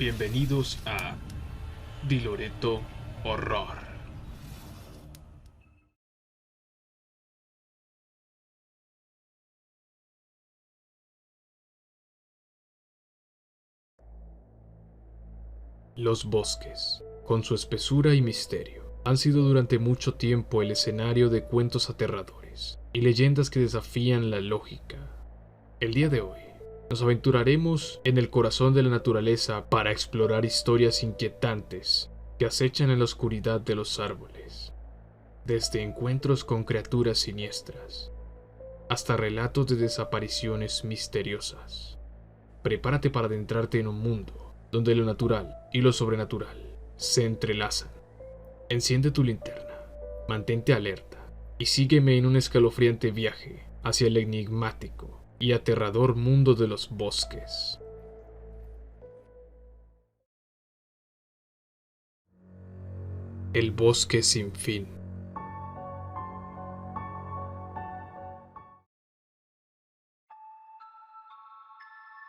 Bienvenidos a Di Loreto Horror. Los bosques, con su espesura y misterio, han sido durante mucho tiempo el escenario de cuentos aterradores y leyendas que desafían la lógica. El día de hoy, nos aventuraremos en el corazón de la naturaleza para explorar historias inquietantes que acechan en la oscuridad de los árboles, desde encuentros con criaturas siniestras hasta relatos de desapariciones misteriosas. Prepárate para adentrarte en un mundo donde lo natural y lo sobrenatural se entrelazan. Enciende tu linterna, mantente alerta y sígueme en un escalofriante viaje hacia el enigmático y aterrador mundo de los bosques. El bosque sin fin.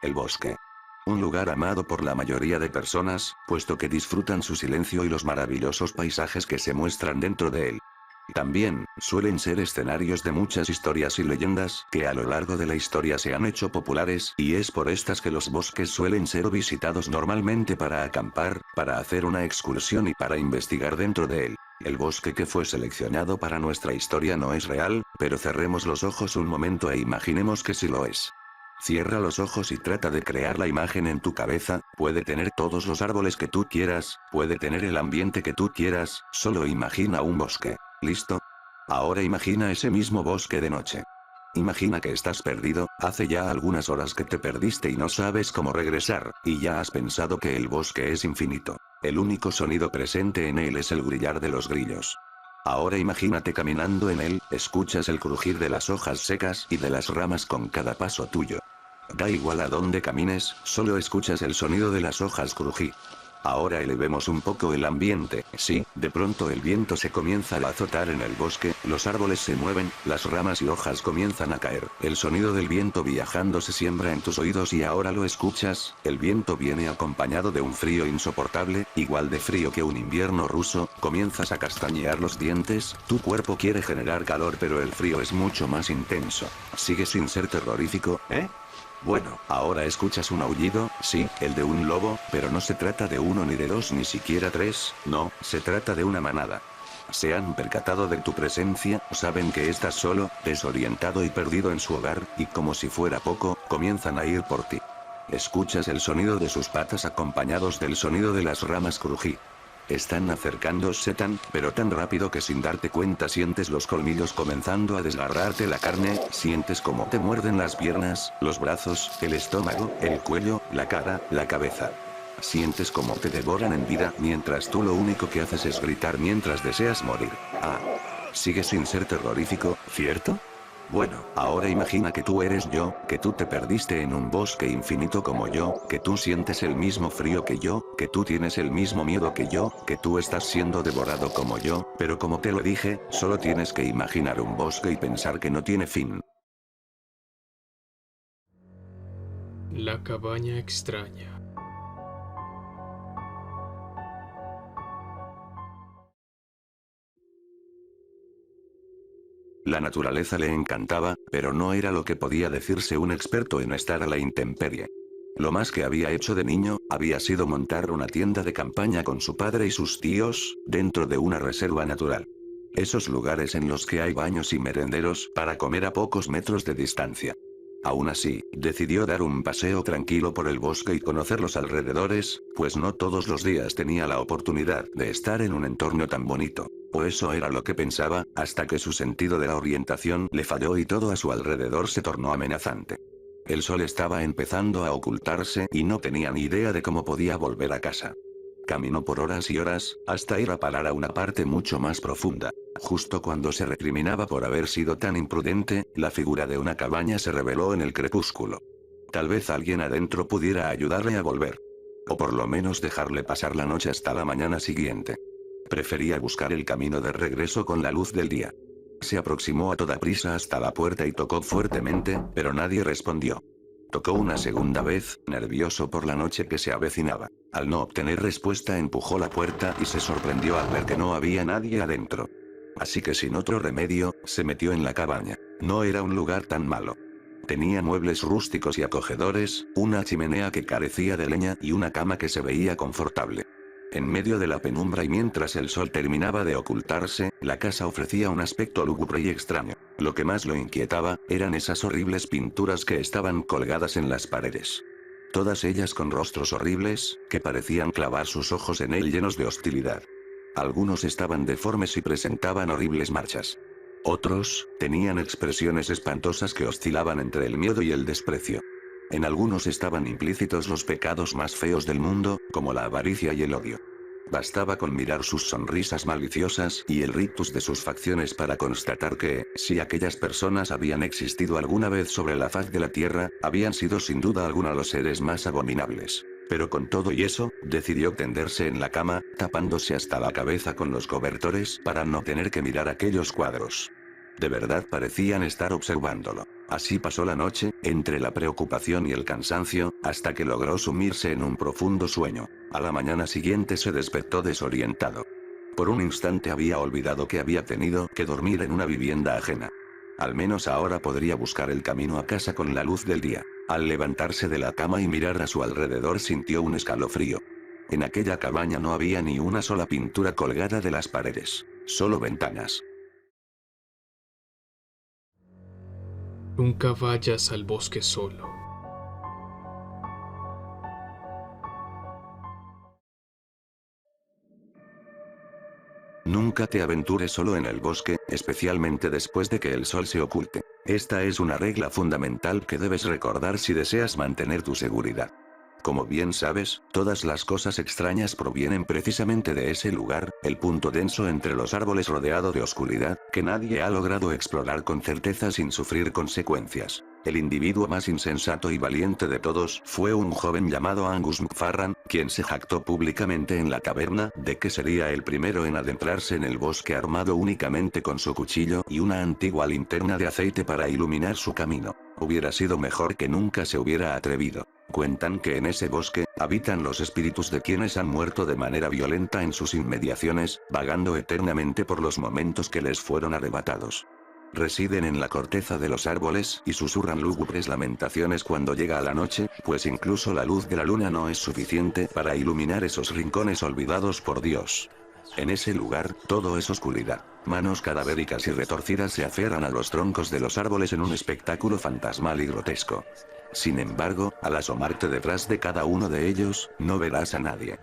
El bosque. Un lugar amado por la mayoría de personas, puesto que disfrutan su silencio y los maravillosos paisajes que se muestran dentro de él. También, suelen ser escenarios de muchas historias y leyendas que a lo largo de la historia se han hecho populares, y es por estas que los bosques suelen ser visitados normalmente para acampar, para hacer una excursión y para investigar dentro de él. El bosque que fue seleccionado para nuestra historia no es real, pero cerremos los ojos un momento e imaginemos que sí lo es. Cierra los ojos y trata de crear la imagen en tu cabeza, puede tener todos los árboles que tú quieras, puede tener el ambiente que tú quieras, solo imagina un bosque. ¿Listo? Ahora imagina ese mismo bosque de noche. Imagina que estás perdido, hace ya algunas horas que te perdiste y no sabes cómo regresar, y ya has pensado que el bosque es infinito. El único sonido presente en él es el grillar de los grillos. Ahora imagínate caminando en él, escuchas el crujir de las hojas secas y de las ramas con cada paso tuyo. Da igual a dónde camines, solo escuchas el sonido de las hojas crujir. Ahora elevemos un poco el ambiente, sí, de pronto el viento se comienza a azotar en el bosque, los árboles se mueven, las ramas y hojas comienzan a caer, el sonido del viento viajando se siembra en tus oídos y ahora lo escuchas, el viento viene acompañado de un frío insoportable, igual de frío que un invierno ruso, comienzas a castañear los dientes, tu cuerpo quiere generar calor pero el frío es mucho más intenso. Sigue sin ser terrorífico, ¿eh? Bueno, ahora escuchas un aullido, sí, el de un lobo, pero no se trata de uno ni de dos ni siquiera tres, no, se trata de una manada. Se han percatado de tu presencia, saben que estás solo, desorientado y perdido en su hogar, y como si fuera poco, comienzan a ir por ti. Escuchas el sonido de sus patas acompañados del sonido de las ramas crujir. Están acercándose pero tan rápido que sin darte cuenta sientes los colmillos comenzando a desgarrarte la carne, sientes como te muerden las piernas, los brazos, el estómago, el cuello, la cara, la cabeza. Sientes como te devoran en vida mientras tú lo único que haces es gritar mientras deseas morir. Ah. Sigue sin ser terrorífico, ¿cierto? Bueno, ahora imagina que tú eres yo, que tú te perdiste en un bosque infinito como yo, que tú sientes el mismo frío que yo, que tú tienes el mismo miedo que yo, que tú estás siendo devorado como yo, pero como te lo dije, solo tienes que imaginar un bosque y pensar que no tiene fin. La cabaña extraña. La naturaleza le encantaba, pero no era lo que podía decirse un experto en estar a la intemperie. Lo más que había hecho de niño, había sido montar una tienda de campaña con su padre y sus tíos, dentro de una reserva natural. Esos lugares en los que hay baños y merenderos, para comer a pocos metros de distancia. Aún así, decidió dar un paseo tranquilo por el bosque y conocer los alrededores, pues no todos los días tenía la oportunidad de estar en un entorno tan bonito. O eso era lo que pensaba, hasta que su sentido de la orientación le falló y todo a su alrededor se tornó amenazante. El sol estaba empezando a ocultarse y no tenía ni idea de cómo podía volver a casa. Caminó por horas y horas, hasta ir a parar a una parte mucho más profunda. Justo cuando se recriminaba por haber sido tan imprudente, la figura de una cabaña se reveló en el crepúsculo. Tal vez alguien adentro pudiera ayudarle a volver. O por lo menos dejarle pasar la noche hasta la mañana siguiente. Prefería buscar el camino de regreso con la luz del día. Se aproximó a toda prisa hasta la puerta y tocó fuertemente, pero nadie respondió. Tocó una segunda vez, nervioso por la noche que se avecinaba. Al no obtener respuesta empujó la puerta y se sorprendió al ver que no había nadie adentro. Así que sin otro remedio, se metió en la cabaña. No era un lugar tan malo. Tenía muebles rústicos y acogedores, una chimenea que carecía de leña y una cama que se veía confortable. En medio de la penumbra y mientras el sol terminaba de ocultarse, la casa ofrecía un aspecto lúgubre y extraño. Lo que más lo inquietaba, eran esas horribles pinturas que estaban colgadas en las paredes. Todas ellas con rostros horribles, que parecían clavar sus ojos en él llenos de hostilidad. Algunos estaban deformes y presentaban horribles marchas. Otros, tenían expresiones espantosas que oscilaban entre el miedo y el desprecio. En algunos estaban implícitos los pecados más feos del mundo, como la avaricia y el odio. Bastaba con mirar sus sonrisas maliciosas y el rictus de sus facciones para constatar que, si aquellas personas habían existido alguna vez sobre la faz de la tierra, habían sido sin duda alguna los seres más abominables. Pero con todo y eso, decidió tenderse en la cama, tapándose hasta la cabeza con los cobertores para no tener que mirar aquellos cuadros. De verdad parecían estar observándolo. Así pasó la noche, entre la preocupación y el cansancio, hasta que logró sumirse en un profundo sueño. A la mañana siguiente se despertó desorientado. Por un instante había olvidado que había tenido que dormir en una vivienda ajena. Al menos ahora podría buscar el camino a casa con la luz del día. Al levantarse de la cama y mirar a su alrededor sintió un escalofrío. En aquella cabaña no había ni una sola pintura colgada de las paredes, solo ventanas. Nunca vayas al bosque solo. Nunca te aventures solo en el bosque, especialmente después de que el sol se oculte. Esta es una regla fundamental que debes recordar si deseas mantener tu seguridad. Como bien sabes, todas las cosas extrañas provienen precisamente de ese lugar, el punto denso entre los árboles rodeado de oscuridad, que nadie ha logrado explorar con certeza sin sufrir consecuencias. El individuo más insensato y valiente de todos fue un joven llamado Angus McFarran, quien se jactó públicamente en la taberna de que sería el primero en adentrarse en el bosque armado únicamente con su cuchillo y una antigua linterna de aceite para iluminar su camino. Hubiera sido mejor que nunca se hubiera atrevido. Cuentan que en ese bosque, habitan los espíritus de quienes han muerto de manera violenta en sus inmediaciones, vagando eternamente por los momentos que les fueron arrebatados. Residen en la corteza de los árboles y susurran lúgubres lamentaciones cuando llega la noche, pues incluso la luz de la luna no es suficiente para iluminar esos rincones olvidados por Dios. En ese lugar, todo es oscuridad. Manos cadavéricas y retorcidas se aferran a los troncos de los árboles en un espectáculo fantasmal y grotesco. Sin embargo, al asomarte detrás de cada uno de ellos, no verás a nadie.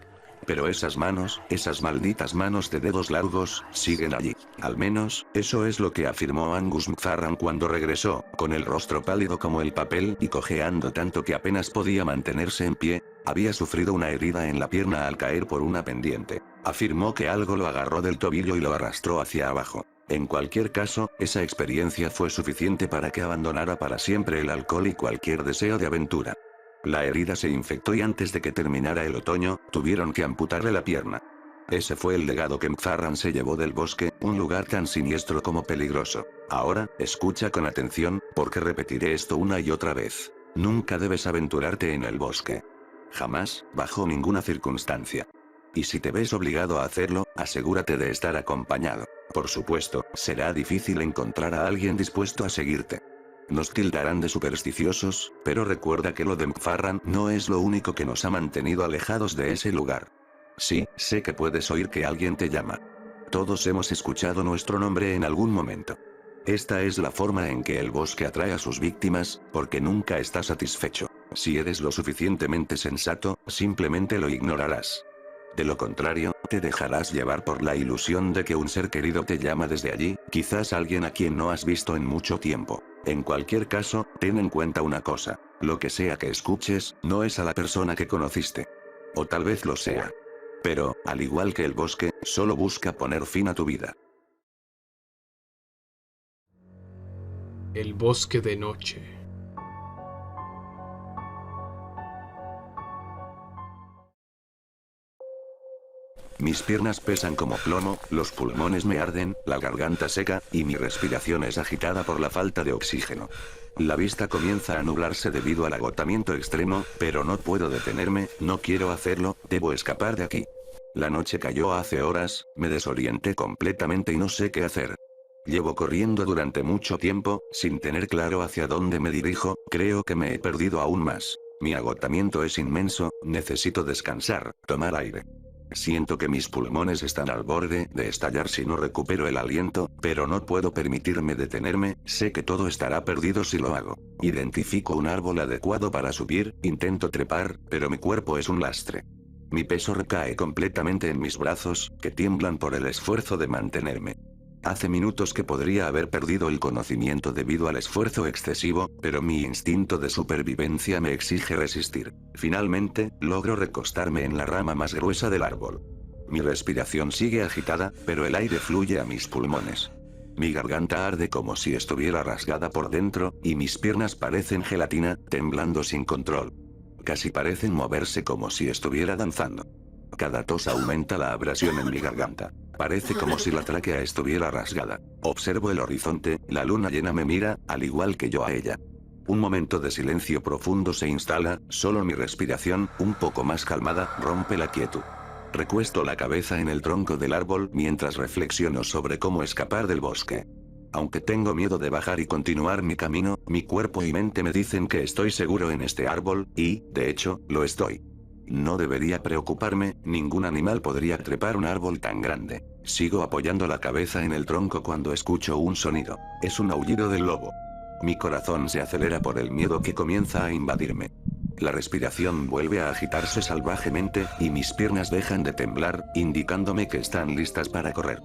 Pero esas manos, esas malditas manos de dedos largos, siguen allí. Al menos, eso es lo que afirmó Angus McFarran cuando regresó, con el rostro pálido como el papel y cojeando tanto que apenas podía mantenerse en pie. Había sufrido una herida en la pierna al caer por una pendiente. Afirmó que algo lo agarró del tobillo y lo arrastró hacia abajo. En cualquier caso, esa experiencia fue suficiente para que abandonara para siempre el alcohol y cualquier deseo de aventura. La herida se infectó y antes de que terminara el otoño, tuvieron que amputarle la pierna. Ese fue el legado que McFarran se llevó del bosque, un lugar tan siniestro como peligroso. Ahora, escucha con atención, porque repetiré esto una y otra vez. Nunca debes aventurarte en el bosque. Jamás, bajo ninguna circunstancia. Y si te ves obligado a hacerlo, asegúrate de estar acompañado. Por supuesto, será difícil encontrar a alguien dispuesto a seguirte. Nos tildarán de supersticiosos, pero recuerda que lo de McFarran no es lo único que nos ha mantenido alejados de ese lugar. Sí, sé que puedes oír que alguien te llama. Todos hemos escuchado nuestro nombre en algún momento. Esta es la forma en que el bosque atrae a sus víctimas, porque nunca está satisfecho. Si eres lo suficientemente sensato, simplemente lo ignorarás. De lo contrario, te dejarás llevar por la ilusión de que un ser querido te llama desde allí, quizás alguien a quien no has visto en mucho tiempo. En cualquier caso, ten en cuenta una cosa, lo que sea que escuches, no es a la persona que conociste. O tal vez lo sea. Pero, al igual que el bosque, solo busca poner fin a tu vida. El bosque de noche. Mis piernas pesan como plomo, los pulmones me arden, la garganta seca, y mi respiración es agitada por la falta de oxígeno. La vista comienza a nublarse debido al agotamiento extremo, pero no puedo detenerme, no quiero hacerlo, debo escapar de aquí. La noche cayó hace horas, me desorienté completamente y no sé qué hacer. Llevo corriendo durante mucho tiempo, sin tener claro hacia dónde me dirijo, creo que me he perdido aún más. Mi agotamiento es inmenso, necesito descansar, tomar aire. Siento que mis pulmones están al borde de estallar si no recupero el aliento, pero no puedo permitirme detenerme, sé que todo estará perdido si lo hago. Identifico un árbol adecuado para subir, intento trepar, pero mi cuerpo es un lastre. Mi peso recae completamente en mis brazos, que tiemblan por el esfuerzo de mantenerme. Hace minutos que podría haber perdido el conocimiento debido al esfuerzo excesivo, pero mi instinto de supervivencia me exige resistir. Finalmente, logro recostarme en la rama más gruesa del árbol. Mi respiración sigue agitada, pero el aire fluye a mis pulmones. Mi garganta arde como si estuviera rasgada por dentro, y mis piernas parecen gelatina, temblando sin control. Casi parecen moverse como si estuviera danzando. Cada tos aumenta la abrasión en mi garganta. Parece como si la tráquea estuviera rasgada. Observo el horizonte, la luna llena me mira, al igual que yo a ella. Un momento de silencio profundo se instala, solo mi respiración, un poco más calmada, rompe la quietud. Recuesto la cabeza en el tronco del árbol mientras reflexiono sobre cómo escapar del bosque. Aunque tengo miedo de bajar y continuar mi camino, mi cuerpo y mente me dicen que estoy seguro en este árbol, y, de hecho, lo estoy. No debería preocuparme, ningún animal podría trepar un árbol tan grande. Sigo apoyando la cabeza en el tronco cuando escucho un sonido. Es un aullido del lobo. Mi corazón se acelera por el miedo que comienza a invadirme. La respiración vuelve a agitarse salvajemente, y mis piernas dejan de temblar, indicándome que están listas para correr.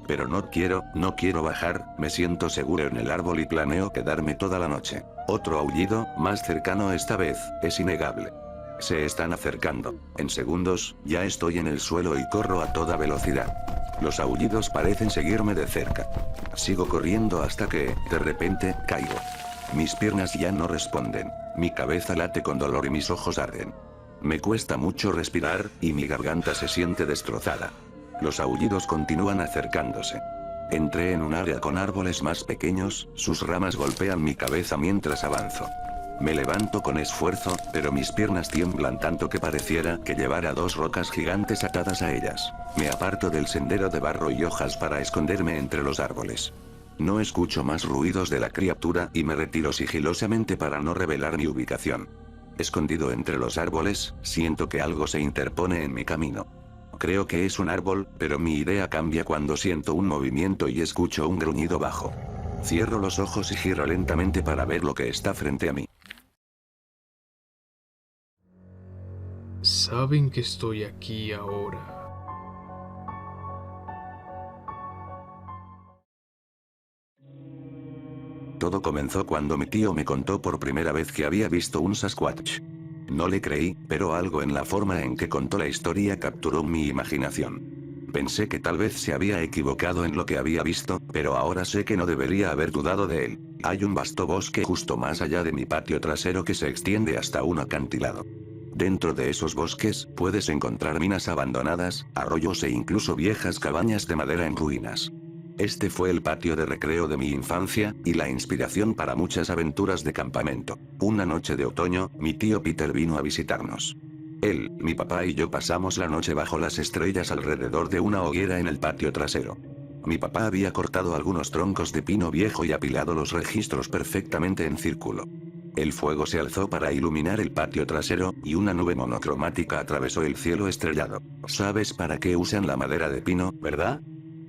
Pero no quiero bajar, me siento seguro en el árbol y planeo quedarme toda la noche. Otro aullido, más cercano esta vez, es innegable. Se están acercando. En segundos, ya estoy en el suelo y corro a toda velocidad. Los aullidos parecen seguirme de cerca. Sigo corriendo hasta que, de repente, caigo. Mis piernas ya no responden. Mi cabeza late con dolor y mis ojos arden. Me cuesta mucho respirar, y mi garganta se siente destrozada. Los aullidos continúan acercándose. Entré en un área con árboles más pequeños, sus ramas golpean mi cabeza mientras avanzo. Me levanto con esfuerzo, pero mis piernas tiemblan tanto que pareciera que llevara dos rocas gigantes atadas a ellas. Me aparto del sendero de barro y hojas para esconderme entre los árboles. No escucho más ruidos de la criatura y me retiro sigilosamente para no revelar mi ubicación. Escondido entre los árboles, siento que algo se interpone en mi camino. Creo que es un árbol, pero mi idea cambia cuando siento un movimiento y escucho un gruñido bajo. Cierro los ojos y giro lentamente para ver lo que está frente a mí. Saben que estoy aquí ahora. Todo comenzó cuando mi tío me contó por primera vez que había visto un Sasquatch. No le creí, pero algo en la forma en que contó la historia capturó mi imaginación. Pensé que tal vez se había equivocado en lo que había visto, pero ahora sé que no debería haber dudado de él. Hay un vasto bosque justo más allá de mi patio trasero que se extiende hasta un acantilado. Dentro de esos bosques, puedes encontrar minas abandonadas, arroyos e incluso viejas cabañas de madera en ruinas. Este fue el patio de recreo de mi infancia, y la inspiración para muchas aventuras de campamento. Una noche de otoño, mi tío Peter vino a visitarnos. Él, mi papá y yo pasamos la noche bajo las estrellas alrededor de una hoguera en el patio trasero. Mi papá había cortado algunos troncos de pino viejo y apilado los registros perfectamente en círculo. El fuego se alzó para iluminar el patio trasero, y una nube monocromática atravesó el cielo estrellado. ¿Sabes para qué usan la madera de pino, verdad?,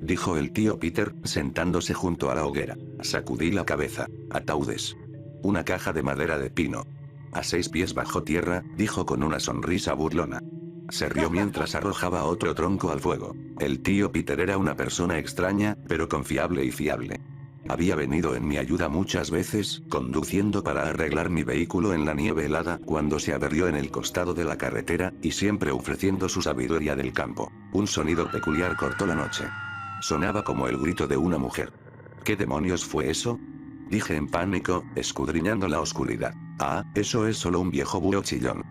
dijo el tío Peter, sentándose junto a la hoguera. Sacudí la cabeza. Ataúdes. Una caja de madera de pino. A 6 pies bajo tierra, dijo con una sonrisa burlona. Se rió mientras arrojaba otro tronco al fuego. El tío Peter era una persona extraña, pero confiable y fiable. Había venido en mi ayuda muchas veces, conduciendo para arreglar mi vehículo en la nieve helada cuando se averió en el costado de la carretera, y siempre ofreciendo su sabiduría del campo. Un sonido peculiar cortó la noche. Sonaba como el grito de una mujer. ¿Qué demonios fue eso?, dije en pánico, escudriñando la oscuridad. Ah, eso es solo un viejo búho chillón.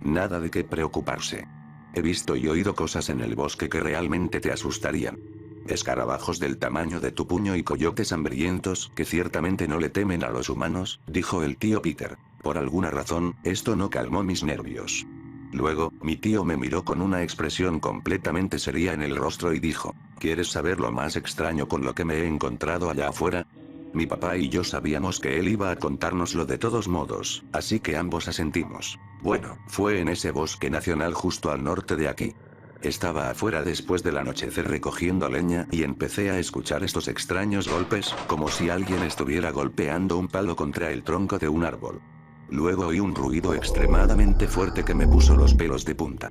Nada de qué preocuparse. He visto y oído cosas en el bosque que realmente te asustarían. Escarabajos del tamaño de tu puño y coyotes hambrientos que ciertamente no le temen a los humanos, dijo el tío Peter. Por alguna razón, esto no calmó mis nervios. Luego, mi tío me miró con una expresión completamente seria en el rostro y dijo, ¿quieres saber lo más extraño con lo que me he encontrado allá afuera? Mi papá y yo sabíamos que él iba a contárnoslo de todos modos, así que ambos asentimos. Bueno, fue en ese bosque nacional justo al norte de aquí. Estaba afuera después del anochecer recogiendo leña y empecé a escuchar estos extraños golpes, como si alguien estuviera golpeando un palo contra el tronco de un árbol. Luego oí un ruido extremadamente fuerte que me puso los pelos de punta.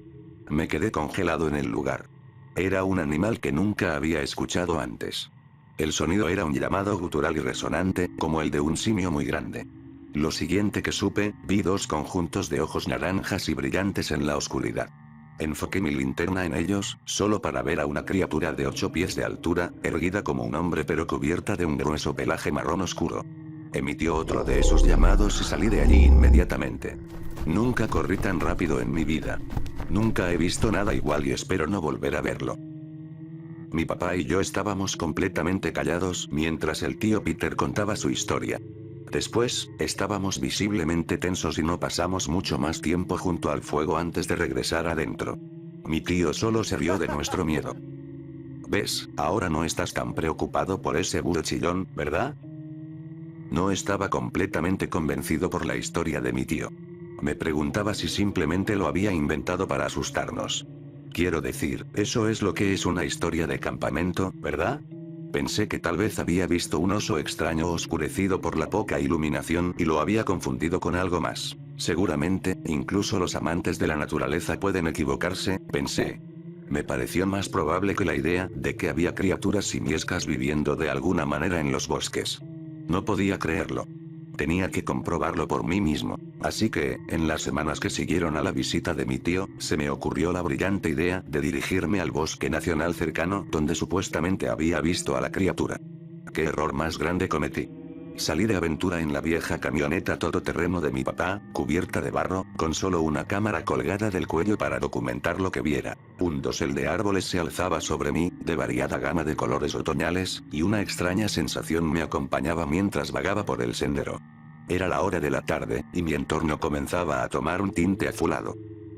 Me quedé congelado en el lugar. Era un animal que nunca había escuchado antes. El sonido era un llamado gutural y resonante, como el de un simio muy grande. Lo siguiente que supe, vi dos conjuntos de ojos naranjas y brillantes en la oscuridad. Enfoqué mi linterna en ellos, solo para ver a una criatura de 8 pies de altura, erguida como un hombre pero cubierta de un grueso pelaje marrón oscuro. Emitió otro de esos llamados y salí de allí inmediatamente. Nunca corrí tan rápido en mi vida. Nunca he visto nada igual y espero no volver a verlo. Mi papá y yo estábamos completamente callados mientras el tío Peter contaba su historia. Después, estábamos visiblemente tensos y no pasamos mucho más tiempo junto al fuego antes de regresar adentro. Mi tío solo se rió de nuestro miedo. ¿Ves? Ahora no estás tan preocupado por ese búho chillón, ¿verdad? No estaba completamente convencido por la historia de mi tío. Me preguntaba si simplemente lo había inventado para asustarnos. Quiero decir, eso es lo que es una historia de campamento, ¿verdad? Pensé que tal vez había visto un oso extraño oscurecido por la poca iluminación y lo había confundido con algo más. Seguramente, incluso los amantes de la naturaleza pueden equivocarse, pensé. Me pareció más probable que la idea de que había criaturas simiescas viviendo de alguna manera en los bosques. No podía creerlo. Tenía que comprobarlo por mí mismo. Así que, en las semanas que siguieron a la visita de mi tío, se me ocurrió la brillante idea de dirigirme al bosque nacional cercano donde supuestamente había visto a la criatura. ¿Qué error más grande cometí? Salí de aventura en la vieja camioneta todoterreno de mi papá, cubierta de barro, con solo una cámara colgada del cuello para documentar lo que viera. Un dosel de árboles se alzaba sobre mí, de variada gama de colores otoñales, y una extraña sensación me acompañaba mientras vagaba por el sendero. Era la hora de la tarde, y mi entorno comenzaba a tomar un tinte azulado.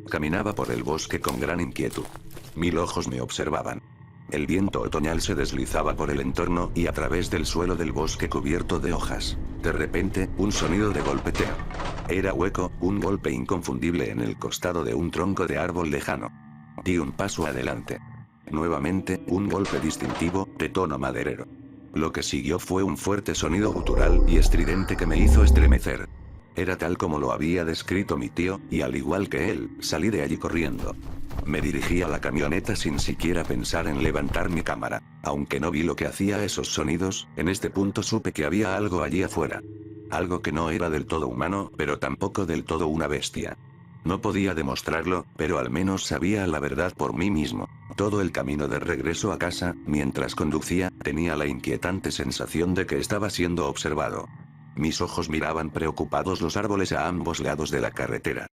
Caminaba por el bosque con gran inquietud. 1000 ojos me observaban. El viento otoñal se deslizaba por el entorno y a través del suelo del bosque cubierto de hojas. De repente, un sonido de golpeteo. Era hueco, un golpe inconfundible en el costado de un tronco de árbol lejano. Di un paso adelante. Nuevamente, un golpe distintivo, de tono maderero. Lo que siguió fue un fuerte sonido gutural y estridente que me hizo estremecer. Era tal como lo había descrito mi tío, y al igual que él, salí de allí corriendo. Me dirigí a la camioneta sin siquiera pensar en levantar mi cámara. Aunque no vi lo que hacía esos sonidos, en este punto supe que había algo allí afuera. Algo que no era del todo humano, pero tampoco del todo una bestia. No podía demostrarlo, pero al menos sabía la verdad por mí mismo. Todo el camino de regreso a casa, mientras conducía, tenía la inquietante sensación de que estaba siendo observado. Mis ojos miraban preocupados los árboles a ambos lados de la carretera.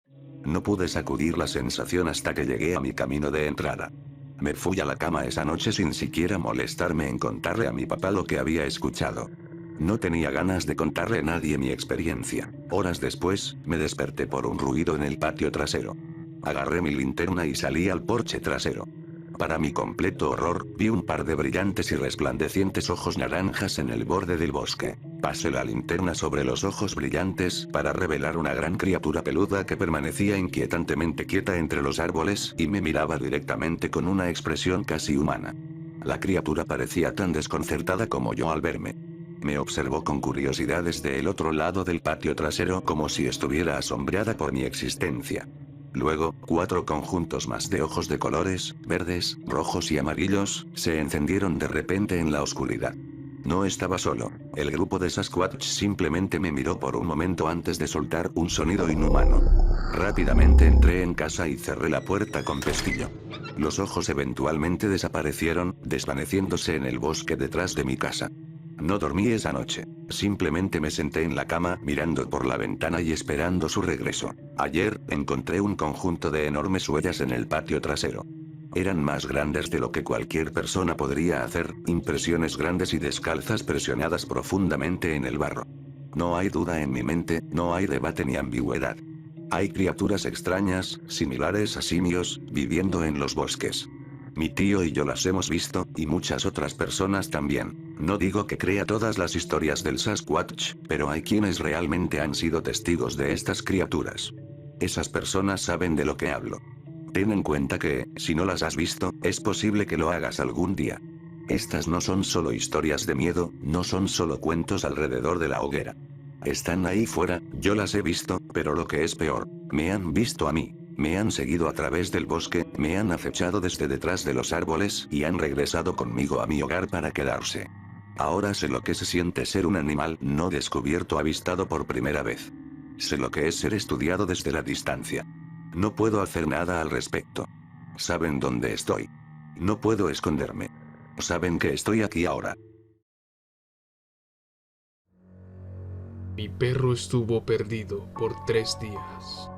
No pude sacudir la sensación hasta que llegué a mi camino de entrada. Me fui a la cama esa noche sin siquiera molestarme en contarle a mi papá lo que había escuchado. No tenía ganas de contarle a nadie mi experiencia. Horas después, me desperté por un ruido en el patio trasero. Agarré mi linterna y salí al porche trasero. Para mi completo horror, vi un par de brillantes y resplandecientes ojos naranjas en el borde del bosque. Pasé la linterna sobre los ojos brillantes para revelar una gran criatura peluda que permanecía inquietantemente quieta entre los árboles y me miraba directamente con una expresión casi humana. La criatura parecía tan desconcertada como yo al verme. Me observó con curiosidad desde el otro lado del patio trasero como si estuviera asombrada por mi existencia. Luego, 4 conjuntos más de ojos de colores, verdes, rojos y amarillos, se encendieron de repente en la oscuridad. No estaba solo. El grupo de Sasquatch simplemente me miró por un momento antes de soltar un sonido inhumano. Rápidamente entré en casa y cerré la puerta con pestillo. Los ojos eventualmente desaparecieron, desvaneciéndose en el bosque detrás de mi casa. No dormí esa noche. Simplemente me senté en la cama mirando por la ventana y esperando su regreso. Ayer, encontré un conjunto de enormes huellas en el patio trasero. Eran más grandes de lo que cualquier persona podría hacer, impresiones grandes y descalzas presionadas profundamente en el barro. No hay duda en mi mente, no hay debate ni ambigüedad. Hay criaturas extrañas, similares a simios, viviendo en los bosques. Mi tío y yo las hemos visto, y muchas otras personas también. No digo que crea todas las historias del Sasquatch, pero hay quienes realmente han sido testigos de estas criaturas. Esas personas saben de lo que hablo. Ten en cuenta que, si no las has visto, es posible que lo hagas algún día. Estas no son solo historias de miedo, no son solo cuentos alrededor de la hoguera. Están ahí fuera, yo las he visto, pero lo que es peor, me han visto a mí. Me han seguido a través del bosque, me han acechado desde detrás de los árboles y han regresado conmigo a mi hogar para quedarse. Ahora sé lo que se siente ser un animal no descubierto avistado por primera vez. Sé lo que es ser estudiado desde la distancia. No puedo hacer nada al respecto. Saben dónde estoy. No puedo esconderme. Saben que estoy aquí ahora. Mi perro estuvo perdido por 3 días.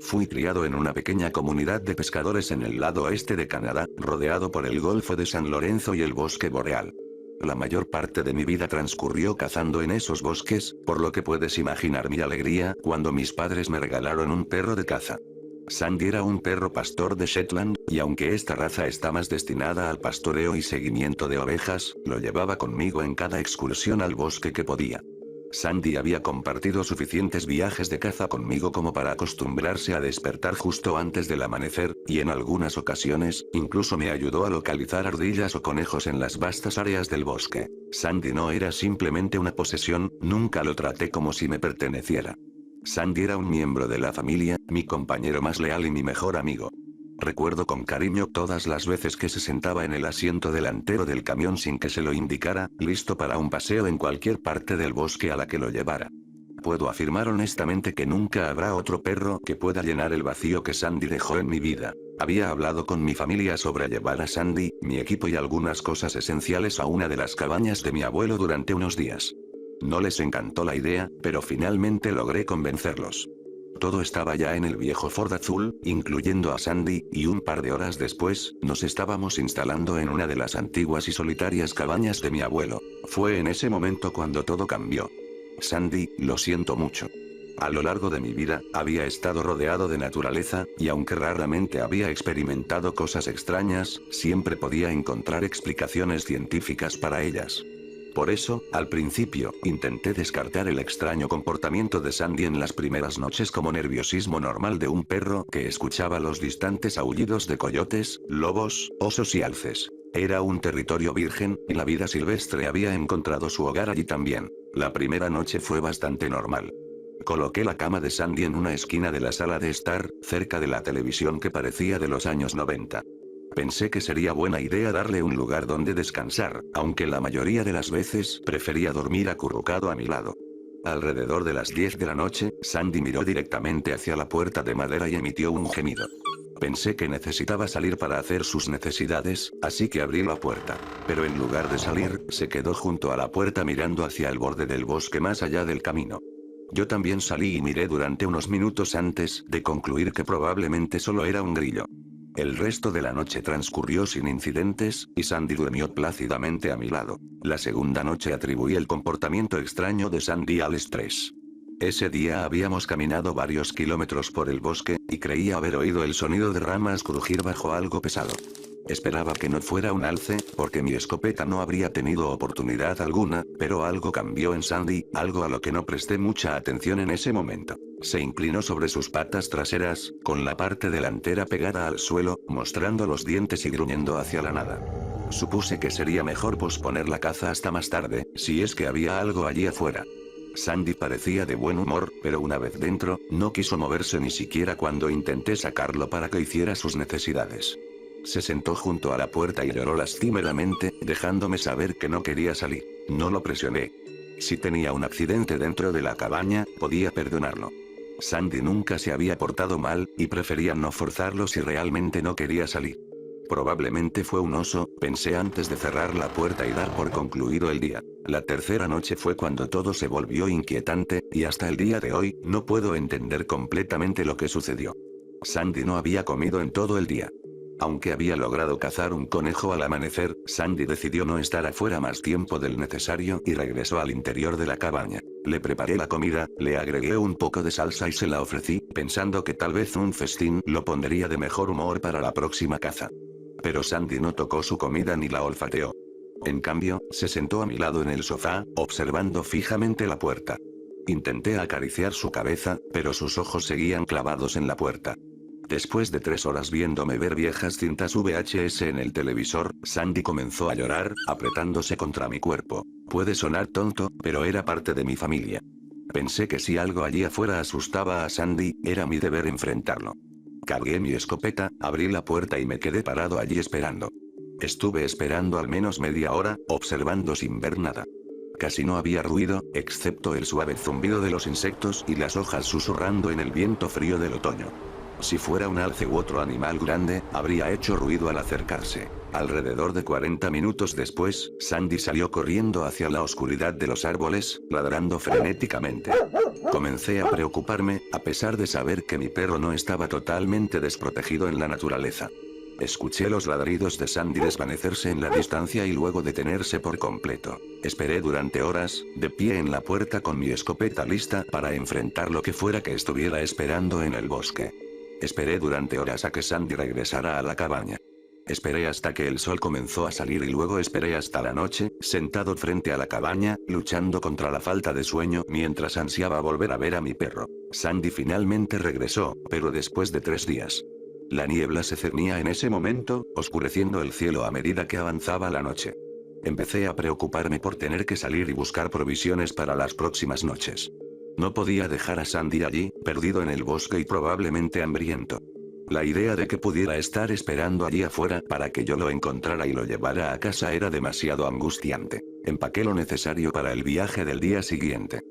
Fui criado en una pequeña comunidad de pescadores en el lado oeste de Canadá, rodeado por el Golfo de San Lorenzo y el bosque boreal. La mayor parte de mi vida transcurrió cazando en esos bosques, por lo que puedes imaginar mi alegría cuando mis padres me regalaron un perro de caza. Sandy era un perro pastor de Shetland, y aunque esta raza está más destinada al pastoreo y seguimiento de ovejas, lo llevaba conmigo en cada excursión al bosque que podía. Sandy había compartido suficientes viajes de caza conmigo como para acostumbrarse a despertar justo antes del amanecer, y en algunas ocasiones, incluso me ayudó a localizar ardillas o conejos en las vastas áreas del bosque. Sandy no era simplemente una posesión, nunca lo traté como si me perteneciera. Sandy era un miembro de la familia, mi compañero más leal y mi mejor amigo. Recuerdo con cariño todas las veces que se sentaba en el asiento delantero del camión sin que se lo indicara, listo para un paseo en cualquier parte del bosque a la que lo llevara. Puedo afirmar honestamente que nunca habrá otro perro que pueda llenar el vacío que Sandy dejó en mi vida. Había hablado con mi familia sobre llevar a Sandy, mi equipo y algunas cosas esenciales a una de las cabañas de mi abuelo durante unos días. No les encantó la idea, pero finalmente logré convencerlos. Todo estaba ya en el viejo Ford azul, incluyendo a Sandy, y un par de horas después, nos estábamos instalando en una de las antiguas y solitarias cabañas de mi abuelo. Fue en ese momento cuando todo cambió. Sandy, lo siento mucho. A lo largo de mi vida, había estado rodeado de naturaleza, y aunque raramente había experimentado cosas extrañas, siempre podía encontrar explicaciones científicas para ellas. Por eso, al principio, intenté descartar el extraño comportamiento de Sandy en las primeras noches como nerviosismo normal de un perro que escuchaba los distantes aullidos de coyotes, lobos, osos y alces. Era un territorio virgen, y la vida silvestre había encontrado su hogar allí también. La primera noche fue bastante normal. Coloqué la cama de Sandy en una esquina de la sala de estar, cerca de la televisión que parecía de los años 90. Pensé que sería buena idea darle un lugar donde descansar, aunque la mayoría de las veces prefería dormir acurrucado a mi lado. Alrededor de las 10 de la noche, Sandy miró directamente hacia la puerta de madera y emitió un gemido. Pensé que necesitaba salir para hacer sus necesidades, así que abrí la puerta. Pero en lugar de salir, se quedó junto a la puerta mirando hacia el borde del bosque más allá del camino. Yo también salí y miré durante unos minutos antes de concluir que probablemente solo era un grillo. El resto de la noche transcurrió sin incidentes, y Sandy durmió plácidamente a mi lado. La segunda noche atribuí el comportamiento extraño de Sandy al estrés. Ese día habíamos caminado varios kilómetros por el bosque, y creía haber oído el sonido de ramas crujir bajo algo pesado. Esperaba que no fuera un alce, porque mi escopeta no habría tenido oportunidad alguna, pero algo cambió en Sandy, algo a lo que no presté mucha atención en ese momento. Se inclinó sobre sus patas traseras, con la parte delantera pegada al suelo, mostrando los dientes y gruñendo hacia la nada. Supuse que sería mejor posponer la caza hasta más tarde, si es que había algo allí afuera. Sandy parecía de buen humor, pero una vez dentro, no quiso moverse ni siquiera cuando intenté sacarlo para que hiciera sus necesidades. Se sentó junto a la puerta y lloró lastimeramente, dejándome saber que no quería salir. No lo presioné. Si tenía un accidente dentro de la cabaña, podía perdonarlo. Sandy nunca se había portado mal, y prefería no forzarlo si realmente no quería salir. Probablemente fue un oso, pensé antes de cerrar la puerta y dar por concluido el día. La tercera noche fue cuando todo se volvió inquietante, y hasta el día de hoy, no puedo entender completamente lo que sucedió. Sandy no había comido en todo el día. Aunque había logrado cazar un conejo al amanecer, Sandy decidió no estar afuera más tiempo del necesario y regresó al interior de la cabaña. Le preparé la comida, le agregué un poco de salsa y se la ofrecí, pensando que tal vez un festín lo pondría de mejor humor para la próxima caza. Pero Sandy no tocó su comida ni la olfateó. En cambio, se sentó a mi lado en el sofá, observando fijamente la puerta. Intenté acariciar su cabeza, pero sus ojos seguían clavados en la puerta. Después de 3 horas viéndome ver viejas cintas VHS en el televisor, Sandy comenzó a llorar, apretándose contra mi cuerpo. Puede sonar tonto, pero era parte de mi familia. Pensé que si algo allí afuera asustaba a Sandy, era mi deber enfrentarlo. Cargué mi escopeta, abrí la puerta y me quedé parado allí esperando. Estuve esperando al menos media hora, observando sin ver nada. Casi no había ruido, excepto el suave zumbido de los insectos y las hojas susurrando en el viento frío del otoño. Si fuera un alce u otro animal grande, habría hecho ruido al acercarse. Alrededor de 40 minutos después, Sandy salió corriendo hacia la oscuridad de los árboles, ladrando frenéticamente. Comencé a preocuparme, a pesar de saber que mi perro no estaba totalmente desprotegido en la naturaleza. Escuché los ladridos de Sandy desvanecerse en la distancia y luego detenerse por completo. Esperé durante horas, de pie en la puerta con mi escopeta lista para enfrentar lo que fuera que estuviera esperando en el bosque. Esperé durante horas a que Sandy regresara a la cabaña. Esperé hasta que el sol comenzó a salir y luego esperé hasta la noche, sentado frente a la cabaña, luchando contra la falta de sueño mientras ansiaba volver a ver a mi perro. Sandy finalmente regresó, pero después de 3 días. La niebla se cernía en ese momento, oscureciendo el cielo a medida que avanzaba la noche. Empecé a preocuparme por tener que salir y buscar provisiones para las próximas noches. No podía dejar a Sandy allí, perdido en el bosque y probablemente hambriento. La idea de que pudiera estar esperando allí afuera para que yo lo encontrara y lo llevara a casa era demasiado angustiante. Empaqué lo necesario para el viaje del día siguiente.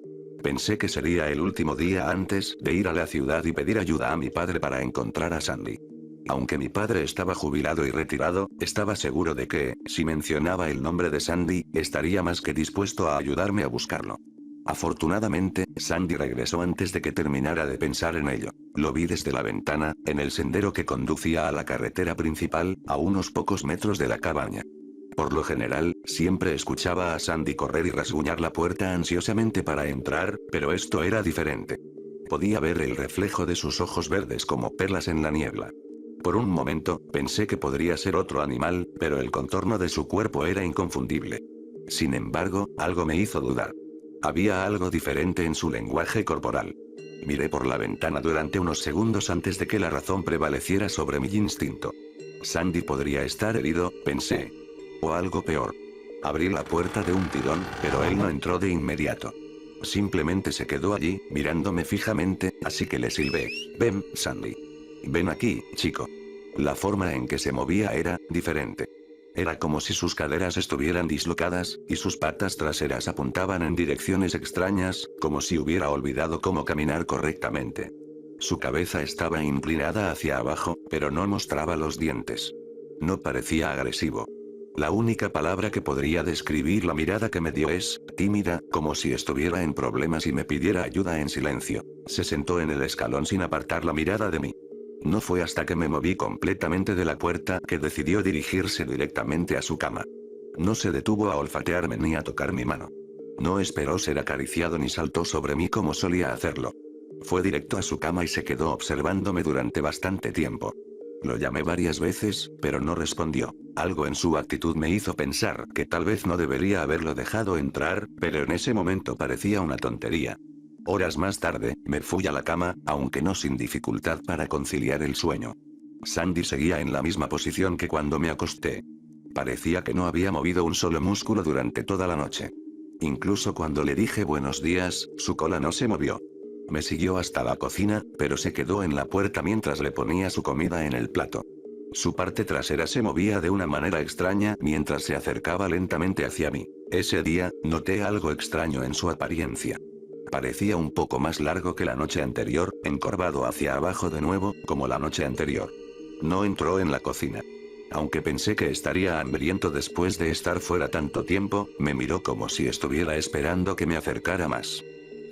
Pensé que sería el último día antes de ir a la ciudad y pedir ayuda a mi padre para encontrar a Sandy. Aunque mi padre estaba jubilado y retirado, estaba seguro de que, si mencionaba el nombre de Sandy, estaría más que dispuesto a ayudarme a buscarlo. Afortunadamente, Sandy regresó antes de que terminara de pensar en ello. Lo vi desde la ventana, en el sendero que conducía a la carretera principal, a unos pocos metros de la cabaña. Por lo general, siempre escuchaba a Sandy correr y rasguñar la puerta ansiosamente para entrar, pero esto era diferente. Podía ver el reflejo de sus ojos verdes como perlas en la niebla. Por un momento, pensé que podría ser otro animal, pero el contorno de su cuerpo era inconfundible. Sin embargo, algo me hizo dudar. Había algo diferente en su lenguaje corporal. Miré por la ventana durante unos segundos antes de que la razón prevaleciera sobre mi instinto. Sandy podría estar herido, pensé. O algo peor. Abrí la puerta de un tirón, pero él no entró de inmediato. Simplemente se quedó allí, mirándome fijamente, así que le silbé. Ven, Sandy. Ven aquí, chico. La forma en que se movía era diferente. Era como si sus caderas estuvieran dislocadas, y sus patas traseras apuntaban en direcciones extrañas, como si hubiera olvidado cómo caminar correctamente. Su cabeza estaba inclinada hacia abajo, pero no mostraba los dientes. No parecía agresivo. La única palabra que podría describir la mirada que me dio es, tímida, como si estuviera en problemas y me pidiera ayuda en silencio. Se sentó en el escalón sin apartar la mirada de mí. No fue hasta que me moví completamente de la puerta que decidió dirigirse directamente a su cama. No se detuvo a olfatearme ni a tocar mi mano. No esperó ser acariciado ni saltó sobre mí como solía hacerlo. Fue directo a su cama y se quedó observándome durante bastante tiempo. Lo llamé varias veces, pero no respondió. Algo en su actitud me hizo pensar que tal vez no debería haberlo dejado entrar, pero en ese momento parecía una tontería. Horas más tarde, me fui a la cama, aunque no sin dificultad para conciliar el sueño. Sandy seguía en la misma posición que cuando me acosté. Parecía que no había movido un solo músculo durante toda la noche. Incluso cuando le dije buenos días, su cola no se movió. Me siguió hasta la cocina, pero se quedó en la puerta mientras le ponía su comida en el plato. Su parte trasera se movía de una manera extraña mientras se acercaba lentamente hacia mí. Ese día, noté algo extraño en su apariencia. Parecía un poco más largo que la noche anterior, encorvado hacia abajo de nuevo, como la noche anterior. No entró en la cocina. Aunque pensé que estaría hambriento después de estar fuera tanto tiempo, me miró como si estuviera esperando que me acercara más.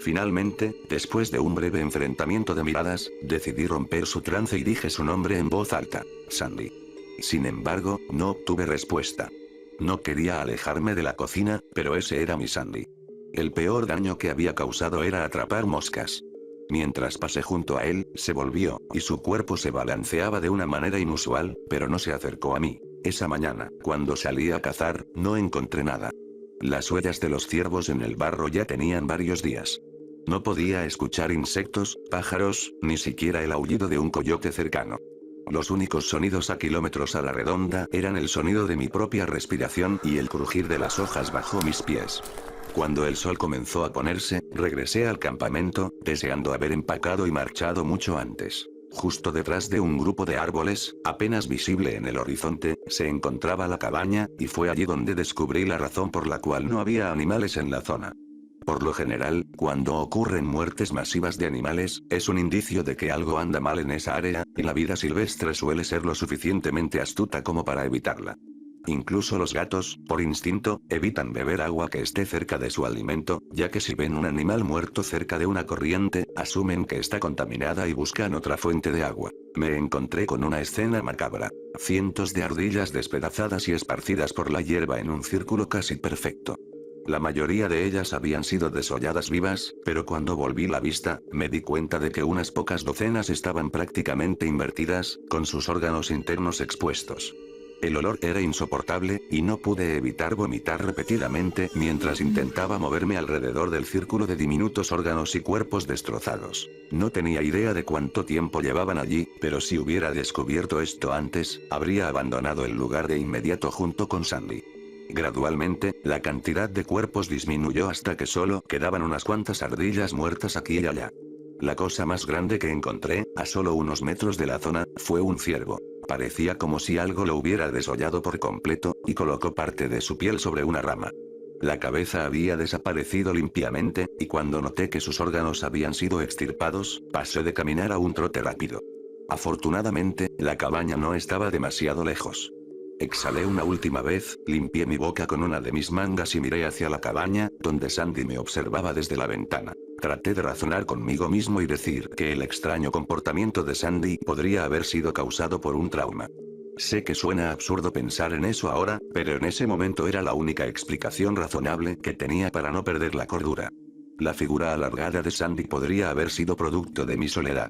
Finalmente, después de un breve enfrentamiento de miradas, decidí romper su trance y dije su nombre en voz alta: Sandy. Sin embargo, no obtuve respuesta. No quería alejarme de la cocina, pero ese era mi Sandy. El peor daño que había causado era atrapar moscas. Mientras pasé junto a él, se volvió, y su cuerpo se balanceaba de una manera inusual, pero no se acercó a mí. Esa mañana, cuando salí a cazar, no encontré nada. Las huellas de los ciervos en el barro ya tenían varios días. No podía escuchar insectos, pájaros, ni siquiera el aullido de un coyote cercano. Los únicos sonidos a kilómetros a la redonda eran el sonido de mi propia respiración y el crujir de las hojas bajo mis pies. Cuando el sol comenzó a ponerse, regresé al campamento, deseando haber empacado y marchado mucho antes. Justo detrás de un grupo de árboles, apenas visible en el horizonte, se encontraba la cabaña, y fue allí donde descubrí la razón por la cual no había animales en la zona. Por lo general, cuando ocurren muertes masivas de animales, es un indicio de que algo anda mal en esa área, y la vida silvestre suele ser lo suficientemente astuta como para evitarla. Incluso los gatos, por instinto, evitan beber agua que esté cerca de su alimento, ya que si ven un animal muerto cerca de una corriente, asumen que está contaminada y buscan otra fuente de agua. Me encontré con una escena macabra. Cientos de ardillas despedazadas y esparcidas por la hierba en un círculo casi perfecto. La mayoría de ellas habían sido desolladas vivas, pero cuando volví la vista, me di cuenta de que unas pocas docenas estaban prácticamente invertidas, con sus órganos internos expuestos. El olor era insoportable, y no pude evitar vomitar repetidamente mientras intentaba moverme alrededor del círculo de diminutos órganos y cuerpos destrozados. No tenía idea de cuánto tiempo llevaban allí, pero si hubiera descubierto esto antes, habría abandonado el lugar de inmediato junto con Sandy. Gradualmente, la cantidad de cuerpos disminuyó hasta que solo quedaban unas cuantas ardillas muertas aquí y allá. La cosa más grande que encontré, a solo unos metros de la zona, fue un ciervo. Parecía como si algo lo hubiera desollado por completo, y colocó parte de su piel sobre una rama. La cabeza había desaparecido limpiamente, y cuando noté que sus órganos habían sido extirpados, pasé de caminar a un trote rápido. Afortunadamente, la cabaña no estaba demasiado lejos. Exhalé una última vez, limpié mi boca con una de mis mangas y miré hacia la cabaña, donde Sandy me observaba desde la ventana. Traté de razonar conmigo mismo y decir que el extraño comportamiento de Sandy podría haber sido causado por un trauma. Sé que suena absurdo pensar en eso ahora, pero en ese momento era la única explicación razonable que tenía para no perder la cordura. La figura alargada de Sandy podría haber sido producto de mi soledad.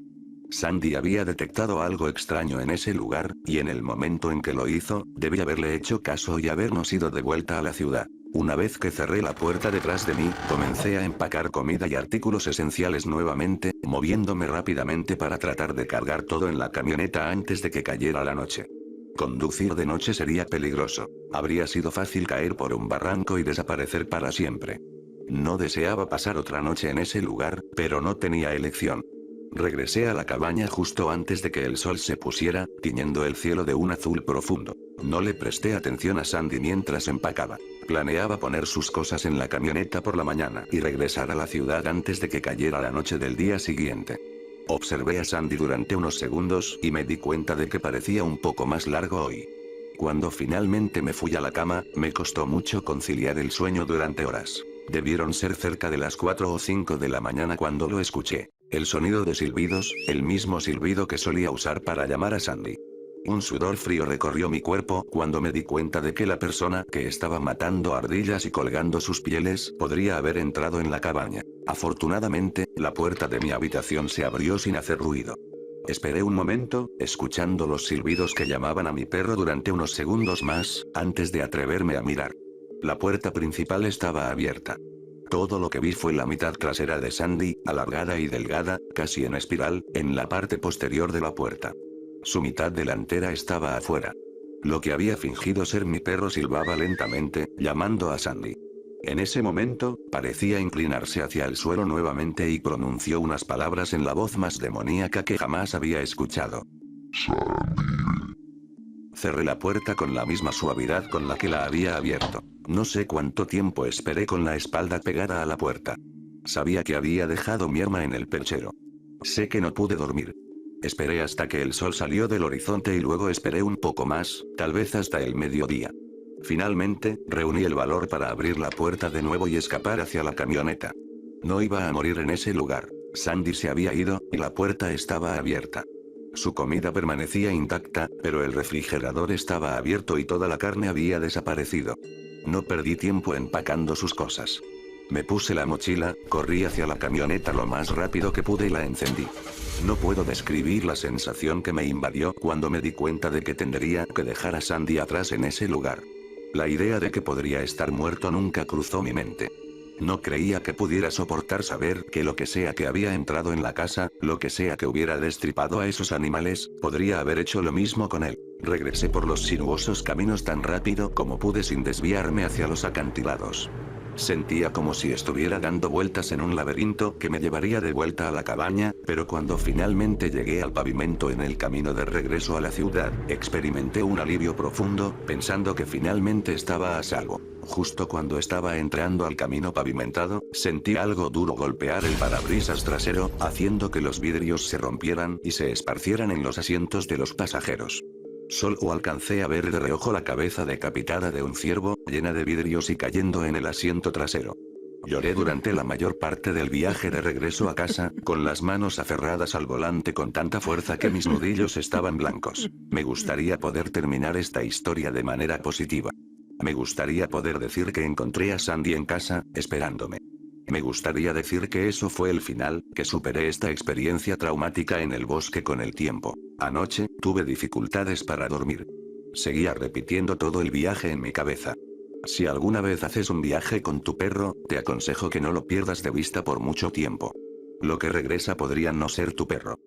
Sandy había detectado algo extraño en ese lugar, y en el momento en que lo hizo, debí haberle hecho caso y habernos ido de vuelta a la ciudad. Una vez que cerré la puerta detrás de mí, comencé a empacar comida y artículos esenciales nuevamente, moviéndome rápidamente para tratar de cargar todo en la camioneta antes de que cayera la noche. Conducir de noche sería peligroso. Habría sido fácil caer por un barranco y desaparecer para siempre. No deseaba pasar otra noche en ese lugar, pero no tenía elección. Regresé a la cabaña justo antes de que el sol se pusiera, tiñendo el cielo de un azul profundo. No le presté atención a Sandy mientras empacaba. Planeaba poner sus cosas en la camioneta por la mañana y regresar a la ciudad antes de que cayera la noche del día siguiente. Observé a Sandy durante unos segundos y me di cuenta de que parecía un poco más largo hoy. Cuando finalmente me fui a la cama, me costó mucho conciliar el sueño durante horas. Debieron ser cerca de las 4 o 5 de la mañana cuando lo escuché. El sonido de silbidos, el mismo silbido que solía usar para llamar a Sandy. Un sudor frío recorrió mi cuerpo cuando me di cuenta de que la persona que estaba matando ardillas y colgando sus pieles podría haber entrado en la cabaña. Afortunadamente, la puerta de mi habitación se abrió sin hacer ruido. Esperé un momento, escuchando los silbidos que llamaban a mi perro durante unos segundos más, antes de atreverme a mirar. La puerta principal estaba abierta. Todo lo que vi fue la mitad trasera de Sandy, alargada y delgada, casi en espiral, en la parte posterior de la puerta. Su mitad delantera estaba afuera. Lo que había fingido ser mi perro silbaba lentamente, llamando a Sandy. En ese momento, parecía inclinarse hacia el suelo nuevamente y pronunció unas palabras en la voz más demoníaca que jamás había escuchado. Sandy. Cerré la puerta con la misma suavidad con la que la había abierto. No sé cuánto tiempo esperé con la espalda pegada a la puerta. Sabía que había dejado mi arma en el perchero. Sé que no pude dormir. Esperé hasta que el sol salió del horizonte y luego esperé un poco más, tal vez hasta el mediodía. Finalmente, reuní el valor para abrir la puerta de nuevo y escapar hacia la camioneta. No iba a morir en ese lugar. Sandy se había ido, y la puerta estaba abierta. Su comida permanecía intacta, pero el refrigerador estaba abierto y toda la carne había desaparecido. No perdí tiempo empacando sus cosas. Me puse la mochila, corrí hacia la camioneta lo más rápido que pude y la encendí. No puedo describir la sensación que me invadió cuando me di cuenta de que tendría que dejar a Sandy atrás en ese lugar. La idea de que podría estar muerto nunca cruzó mi mente. No creía que pudiera soportar saber que lo que sea que había entrado en la casa, lo que sea que hubiera destripado a esos animales, podría haber hecho lo mismo con él. Regresé por los sinuosos caminos tan rápido como pude sin desviarme hacia los acantilados. Sentía como si estuviera dando vueltas en un laberinto que me llevaría de vuelta a la cabaña, pero cuando finalmente llegué al pavimento en el camino de regreso a la ciudad, experimenté un alivio profundo, pensando que finalmente estaba a salvo. Justo cuando estaba entrando al camino pavimentado, sentí algo duro golpear el parabrisas trasero, haciendo que los vidrios se rompieran y se esparcieran en los asientos de los pasajeros. Solo alcancé a ver de reojo la cabeza decapitada de un ciervo, llena de vidrios y cayendo en el asiento trasero. Lloré durante la mayor parte del viaje de regreso a casa, con las manos aferradas al volante con tanta fuerza que mis nudillos estaban blancos. Me gustaría poder terminar esta historia de manera positiva. Me gustaría poder decir que encontré a Sandy en casa, esperándome. Me gustaría decir que eso fue el final, que superé esta experiencia traumática en el bosque con el tiempo. Anoche, tuve dificultades para dormir. Seguía repitiendo todo el viaje en mi cabeza. Si alguna vez haces un viaje con tu perro, te aconsejo que no lo pierdas de vista por mucho tiempo. Lo que regresa podría no ser tu perro.